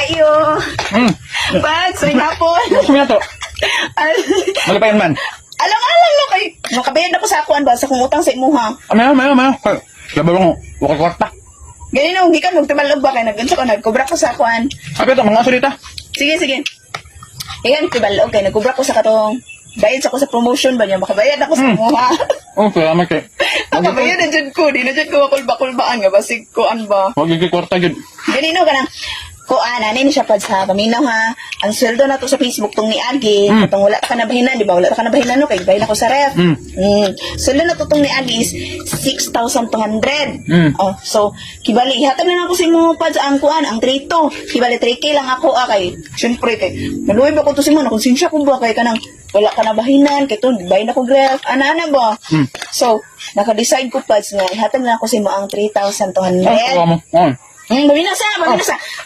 kayo. Pads, may hapon. Gusto mo na to? Malipayan man. Alam mo kay makabayad ako sa akuan ba sa kung utang sa imuha. Mayo. Laban mo, wakal kwarta. Ganyan hindi ka magtibalog ba kay nag-unsa ka nagkubra ko sa akuan. Sabi ito, mga aso dito. Sige. Ayan, tibalog kay nagkubra ko sa katong bayad ako sa promotion ba niya makabayad ako sa imuha. Oh, salamat kay. Makabayad na dyan ko, di na dyan ko makulba-kulbaan nga basig kuan ba. Huwag yung kwarta dyan. Ganino ka na. Kuan, ni siya pa sa paminaw ha. Ang sweldo na to sa Facebook tong ni Agi, katong wala ka na bahinan, di ba? Wala ka na bahinan no kay bahin ako sa ref. Sweldo na to tong ni Agi is 6,200. Oh, so kibali ihatag na ako sa imo pa sa ang kuan, ang 3 to. Kibali 3K lang ako kay. Syempre kay naluoy ba ko to si mo, konsensya ko ba kay kanang wala ka na bahinan, kay to bahin ako ref. Ana ba? So, naka-decide ko pa nga ihatag na ako sa imo ang 3,200. Mabina sa.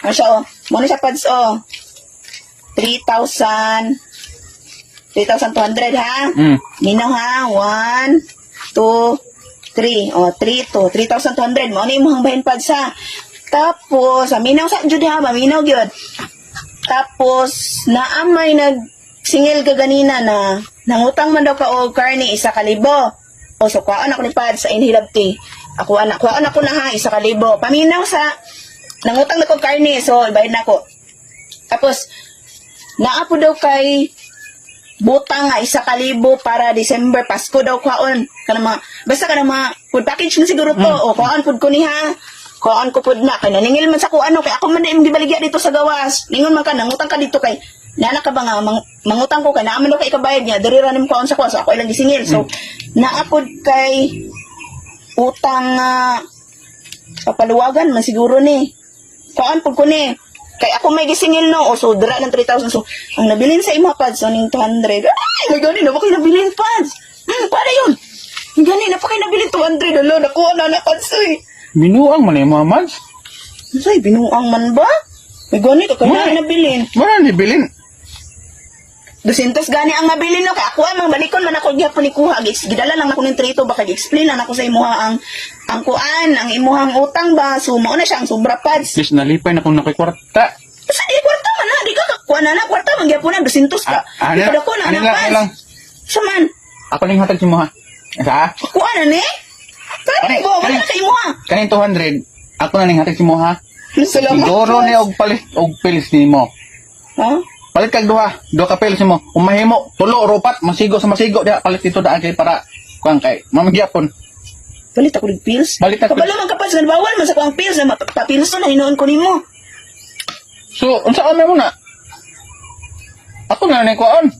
Masya, Muna siya, pads, 3,200, ha? Minaw, ha? 1, 2, 3. 3,200. Muna yung mga bahin, pads, ha? Tapos, minaw sa, jud, ha? Maminaw, yun. Tapos, naamay nagsingil ka ganina na nangutang man daw ka o karni, 1,000. O, so, kuhaan ako ni pads sa inhilabti. Kuhaan ako na, ha? 1,000. Paminaw sa nangutang na ko karne, so ibayad na ko. Tapos, naapo daw kay butang nga 1,000 para December, Pasko daw kwaon. Basta ka na mga food package na siguro to. O, kwaon food ko ni ha. Kwaon ko food na. Kaya naningil man sa kuano. Kaya ako man na gibaligya dito sa gawas. Ningon man ka, nangutang ka dito kay nana ka ba nga, mangutang ko kay naaman daw kay ikabayad niya. Dariranim kwaon sa kuwas. So, ako ilang gisingil. So, naapod kay utang papaluwagan man siguro ni. Kuan pud ko ni. Kay ako may gisingil no. O so dira ng 3,000. So ang nabilin sa imo pads so ning 200. Ay, may gani na ba kayo nabilin pads? Para yun. Gani na pa kayo nabilin 200 alo nakuha na pads oy. Binuang man yung mga mads. Say binuang man ba? May gani ka kay nabilin. Wala ni bilin. 200 gani ang nabilin no kay ako ang balikon man ako gyapon ni kuha. Gidala lang ako ning 3 baka gi-explain lang ako sa imuha ang kuan, ang imuhang utang ba, sumo na siya ang sobra pads. Please, nalipay na kung nakikwarta. Sa di kwarta man na, di ka kakuha na kwarta, magyapon na, 200 ka. Di ka dako na pads. Saman? Ako na yung hatag si mo ha. Isa? Kuha na ni? Kani mo, wala na kayo mo ha. Kaning 200, ako na yung hatag si mo ha. Salamat. Siguro ni og pilis ni mo. Ha? Palit kag duha ka pilis ni mo. Kung mahimo, tulo, rupat, masigo sa masigo, diya, palit dito daan kay para, kuang kay, mamagyapon. Palit ako ng pills. Balit ako. Kabalo man kapas, bawal man sa kuang pills na papills to na hinoon ko nimo. So, unsa ka mo na? Ako na kuan.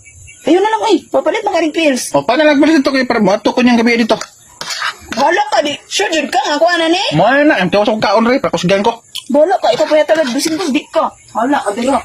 Ayun na lang ay, papalit man ka ring pills. O, paano nagpalit ito kay para mo? Ato ko niyang gabi dito. Bahala ka di, sure jud ka nga kuha na ni. Mo na, ang tiwas ko kaon rin, pakusgan ko. Bahala ka, ikaw pa yata 200 di ka. Bahala ka, dira.